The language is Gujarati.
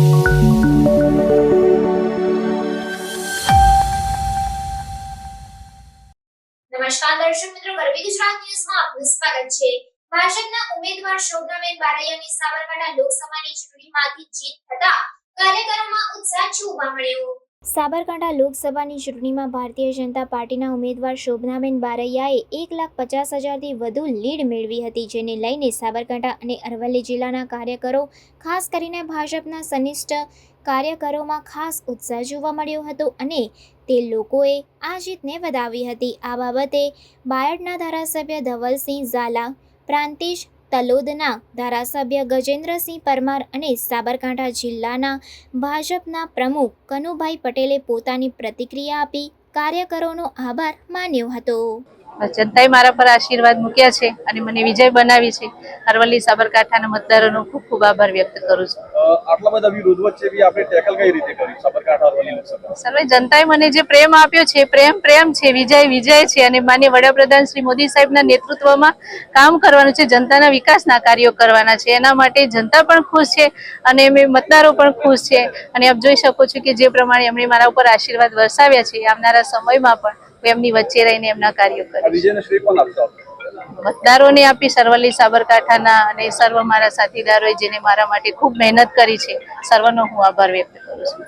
નમસ્કાર દર્શક મિત્રો, ગરવી ગુજરાત ન્યૂઝમાં આપનું સ્વાગત છે। ભાજપના ઉમેદવાર શોભનાબેન બારૈયાની સાબરકાંઠા લોકસભાની ચૂંટણીમાંથી જીત થતા કાર્યકરોમાં ઉત્સાહ જોવા મળ્યો। સાબરકાંઠા લોકસભાની ચૂંટણીમાં ભારતીય જનતા પાર્ટીના ઉમેદવાર શોભનાબેન બારૈયાએ 1,50,000થી વધુ લીડ મેળવી હતી, જેને લઈને સાબરકાંઠા અને અરવલ્લી જિલ્લાના કાર્યકરો, ખાસ કરીને ભાજપના સનિષ્ઠ કાર્યકરોમાં ખાસ ઉત્સાહ જોવા મળ્યો હતો અને તે લોકોએ આ જીતને વધાવી હતી। આ બાબતે બાયડના ધારાસભ્ય ધવલસિંહ ઝાલા, પ્રાંતિજ તલોદના ધારાસભ્ય ગજેન્દ્રસિંહ પરમાર અને સાબરકાંઠા જિલ્લાના ભાજપના પ્રમુખ કનુભાઈ પટેલે પોતાની પ્રતિક્રિયા આપી કાર્યકરોનો આભાર માન્યો હતો। જનતાએ મારા પર આશીર્વાદ મૂક્યા છે અને મને વિજય બનાવી છે। અરવલ્લી સાબરકાંઠાના મતદારોનો ખૂબ ખૂબ આભાર વ્યક્ત કરું છું। આટલા બધા વિરોધ વચ્ચે બી આપણે ટેકલ કઈ રીતે કરી સાબરકાંઠા અરવલ્લી લોકસભા? સર્વે જનતાએ મને જે પ્રેમ આપ્યો છે, પ્રેમ છે, વિજય છે અને માનનીય વડાપ્રધાન શ્રી મોદી સાહેબના નેતૃત્વમાં કામ કરવાનું છે, જનતાના વિકાસના કાર્યો કરવાના છે। એના માટે જનતા પણ ખુશ છે અને મતદારો પણ ખુશ છે અને આપ જોઈ શકો છો કે જે પ્રમાણે એમણે મારા ઉપર આશીર્વાદ વરસાવ્યા છે, આવનારા સમયમાં પણ એમની વચ્ચે રહીને એમના કાર્યો કરીશ। મતદારોને આપીશ, અરવલ્લી સાબરકાંઠાના અને સર્વ મારા સાથીદારોએ જેને મારા માટે ખૂબ મહેનત કરી છે, સર્વનો હું આભાર વ્યક્ત કરું છું।